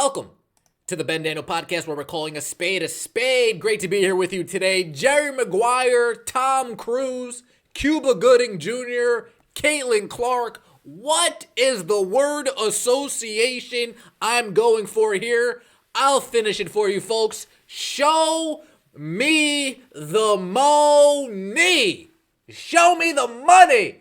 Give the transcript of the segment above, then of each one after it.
Welcome to the Ben Daniel Podcast, where we're calling a spade a spade. Great to be here with you today. Jerry Maguire, Tom Cruise, Cuba Gooding Jr., Caitlin Clark. What is the word association I'm going for here? I'll finish it for you, folks. Show me the money. Show me the money.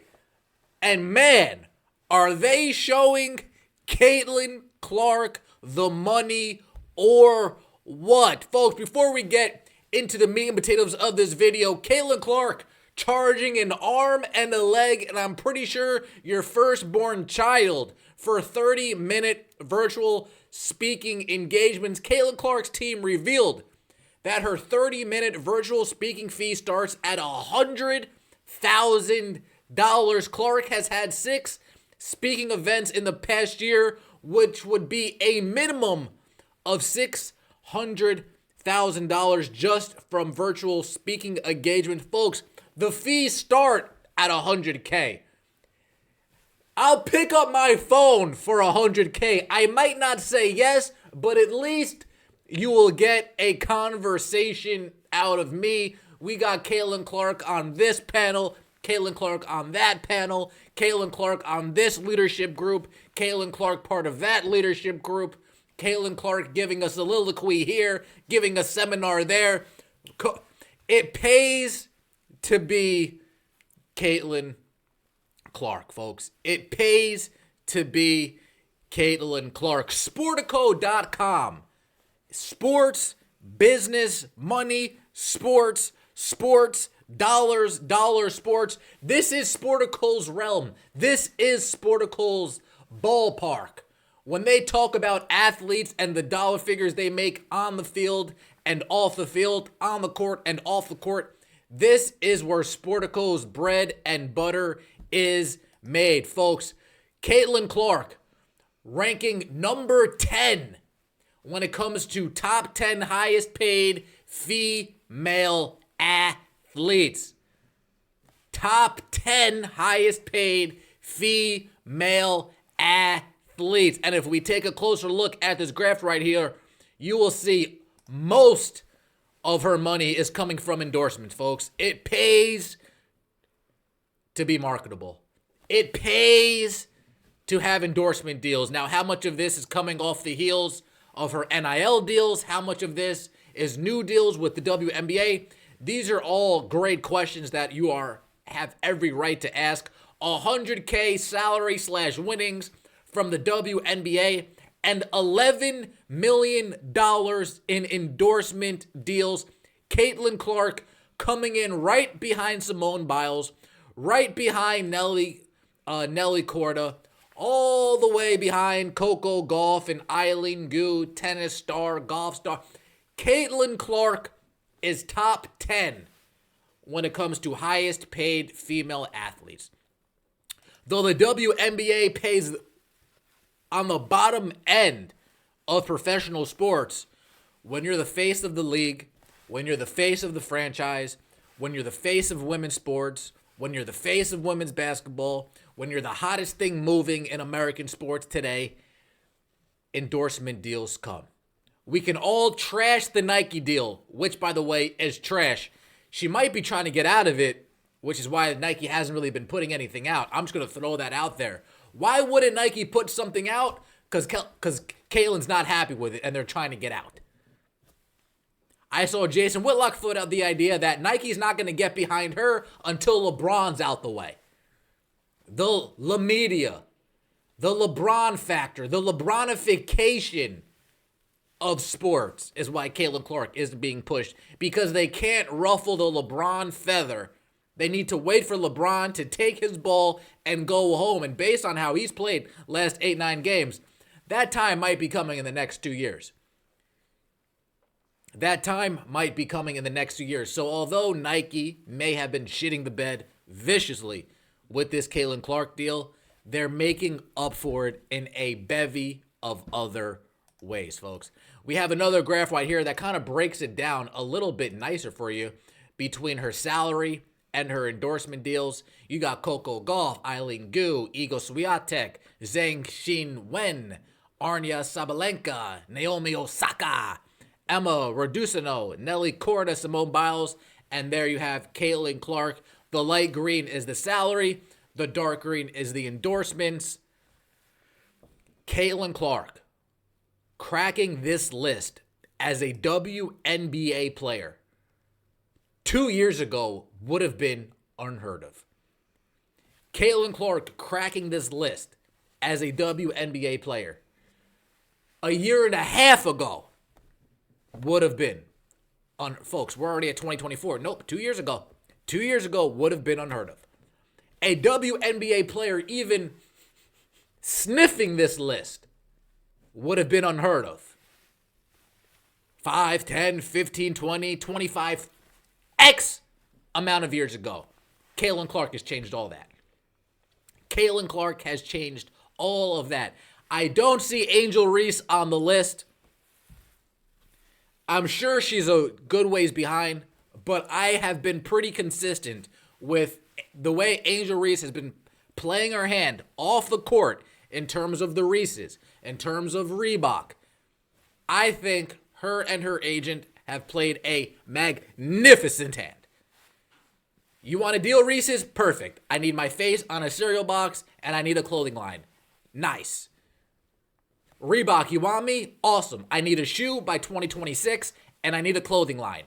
And man, are they showing Caitlin Clark the money or what? Folks, before we get into the meat and potatoes of this video, Caitlin Clark charging an arm and a leg, and I'm pretty sure your firstborn child, for 30-minute virtual speaking engagements. Caitlin Clark's team revealed that her 30-minute virtual speaking fee starts at $100,000. Clark has had 6 speaking events in the past year, which would be a minimum of $600,000 just from virtual speaking engagement. Folks, the fees start at $100K. I'll pick up my phone for $100K. I might not say yes, but at least you will get a conversation out of me. We got Caitlin Clark on this panel, Caitlin Clark on that panel, Caitlin Clark on this leadership group, Caitlin Clark part of that leadership group, Caitlin Clark giving us a soliloquy here, giving a seminar there. It pays to be Caitlin Clark, folks. It pays to be Caitlin Clark. Sportico.com. Sports, business, money, sports, dollars, sports. This is Sportico's realm. This is Sportico's ballpark. When they talk about athletes and the dollar figures they make on the field and off the field, on the court and off the court, this is where Sportico's bread and butter is made, folks. Caitlin Clark ranking number 10 when it comes to top 10 highest paid female athletes. Top 10 highest paid female athletes. And if we take a closer look at this graph right here, you will see most of her money is coming from endorsements, folks. It pays to be marketable. It pays to have endorsement deals. Now, how much of this is coming off the heels of her NIL deals? How much of this is new deals with the WNBA? These are all great questions that you have every right to ask. $100K salary / winnings from the WNBA and $11 million in endorsement deals. Caitlin Clark coming in right behind Simone Biles, right behind Nelly Korda, all the way behind Coco Gauff and Eileen Gu, tennis star, golf star. Caitlin Clark is top 10 when it comes to highest paid female athletes. Though the WNBA pays on the bottom end of professional sports, when you're the face of the league, when you're the face of the franchise, when you're the face of women's sports, when you're the face of women's basketball, when you're the hottest thing moving in American sports today, endorsement deals come. We can all trash the Nike deal, which, by the way, is trash. She might be trying to get out of it, which is why Nike hasn't really been putting anything out. I'm just going to throw that out there. Why wouldn't Nike put something out? Because Caitlin's not happy with it, and they're trying to get out. I saw Jason Whitlock float out the idea that Nike's not going to get behind her until LeBron's out the way. The media, the LeBron factor, the LeBronification of sports is why Caitlin Clark is being pushed, because they can't ruffle the LeBron feather. They need to wait for LeBron to take his ball and go home. And based on how he's played last 8-9 games, that time might be coming in the next 2 years. That time might be coming in the next 2 years. So although Nike may have been shitting the bed viciously with this Caitlin Clark deal, they're making up for it in a bevy of other ways, folks. We have another graph right here that kind of breaks it down a little bit nicer for you between her salary and her endorsement deals. You got Coco Gauff, Eileen Gu, Iga Swiatek, Zhang Xin Wen, Arnya Sabalenka, Naomi Osaka, Emma Raducanu, Nelly Korda, Simone Biles, and there you have Caitlin Clark. The light green is the salary. The dark green is the endorsements. Caitlin Clark cracking this list as a WNBA player 2 years ago would have been unheard of. Caitlin Clark cracking this list as a WNBA player a year and a half ago would have been, folks, we're already at 2024. Nope, 2 years ago. 2 years ago would have been unheard of. A WNBA player even sniffing this list would have been unheard of. 5, 10, 15, 20, 25, X amount of years ago. Caitlin Clark has changed all that. Caitlin Clark has changed all of that. I don't see Angel Reese on the list. I'm sure she's a good ways behind, but I have been pretty consistent with the way Angel Reese has been playing her hand off the court in terms of the Reeses, in terms of Reebok. I think her and her agent have played a magnificent hand. You want to deal Reese's? Perfect. I need my face on a cereal box, and I need a clothing line. Nice. Reebok, you want me? Awesome. I need a shoe by 2026, and I need a clothing line.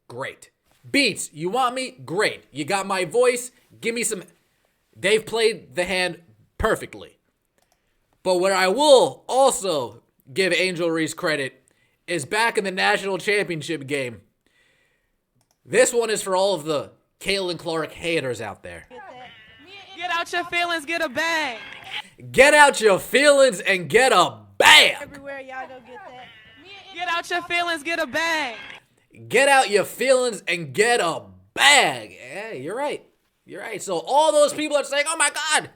Great. Beats, you want me? Great. You got my voice? Give me some. They've played the hand perfectly. But where I will also give Angel Reese credit is back in the national championship game. This one is for all of the Caitlin Clark haters out there. Get out your feelings, get a bag. Get out your feelings and get a bag. Everywhere y'all go get that. Get out your feelings, get a bag. Get out your feelings and get a bag. Yeah, you're right. You're right. So all those people are saying, oh my God,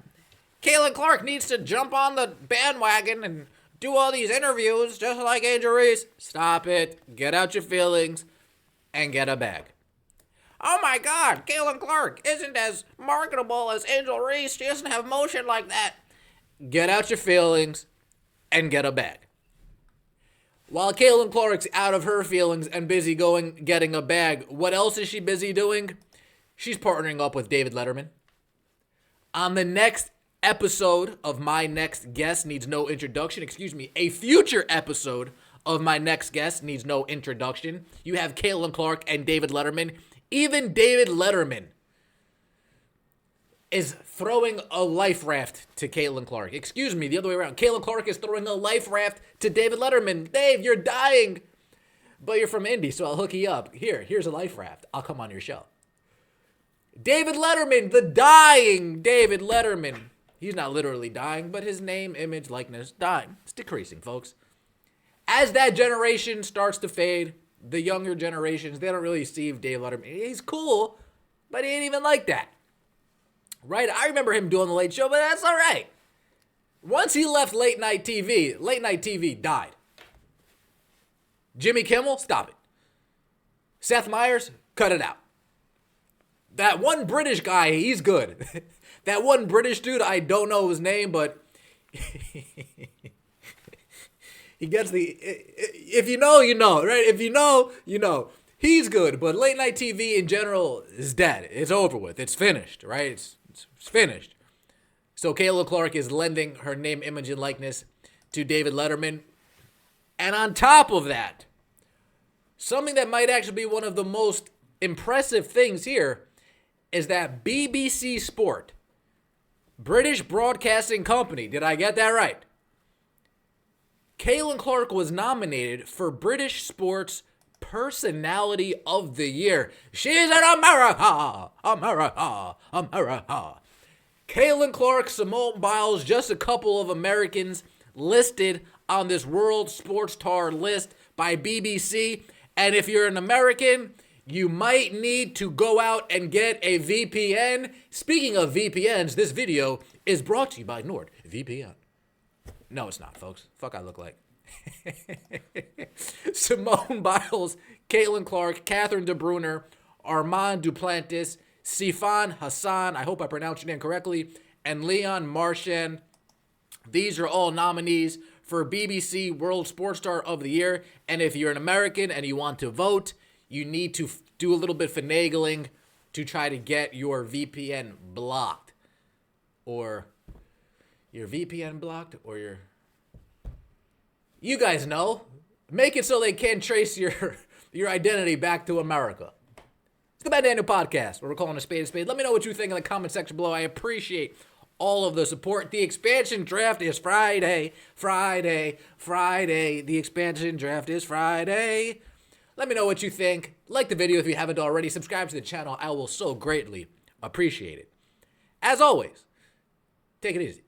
Caitlin Clark needs to jump on the bandwagon and do all these interviews just like Angel Reese. Stop it. Get out your feelings and get a bag. Oh my God, Caitlin Clark isn't as marketable as Angel Reese. She doesn't have motion like that. Get out your feelings and get a bag. While Caitlin Clark's out of her feelings and busy getting a bag, what else is she busy doing? She's partnering up with David Letterman. On the next episode of My Next Guest Needs No Introduction, a future episode of My Next Guest Needs No Introduction, you have Caitlin Clark and David Letterman. Even David Letterman is throwing a life raft to Caitlin Clark. The other way around. Caitlin Clark is throwing a life raft to David Letterman. Dave, you're dying, but you're from Indy, so I'll hook you up. Here's a life raft. I'll come on your show. David Letterman, the dying David Letterman. He's not literally dying, but his name, image, likeness, dying. It's decreasing, folks. As that generation starts to fade, the younger generations, they don't really see Dave Letterman. He's cool, but he ain't even like that. Right? I remember him doing the Late Show, but that's all right. Once he left late night TV died. Jimmy Kimmel, stop it. Seth Meyers, cut it out. That one British guy, he's good. That one British dude, I don't know his name, but he gets if you know, you know, right? If you know, you know. He's good, but late night TV in general is dead. It's over with. It's finished, right? It's finished. So Caitlin Clark is lending her name, image, and likeness to David Letterman. And on top of that, something that might actually be one of the most impressive things here is that BBC Sport, British Broadcasting Company, did I get that right? Caitlin Clark was nominated for British Sports Personality of the Year. She's an America, America, America. Caitlin Clark, Simone Biles, just a couple of Americans listed on this World Sports Star list by BBC. And if you're an American, you might need to go out and get a VPN. Speaking of VPNs, this video is brought to you by NordVPN. No, it's not, folks. Fuck I look like. Simone Biles, Caitlin Clark, Catherine De Bruyne, Armand Duplantis, Sifan Hassan, I hope I pronounced your name correctly, and Leon Marchand. These are all nominees for BBC World Sports Star of the Year. And if you're an American and you want to vote, you need to do a little bit finagling to try to get your VPN blocked. Or your VPN blocked, or your... You guys know. Make it so they can't trace your identity back to America. It's the Bad Daniel Podcast, where we're calling a spade a spade. Let me know what you think in the comment section below. I appreciate all of the support. The expansion draft is Friday. The expansion draft is Friday. Let me know what you think. Like the video if you haven't already. Subscribe to the channel. I will so greatly appreciate it. As always, take it easy.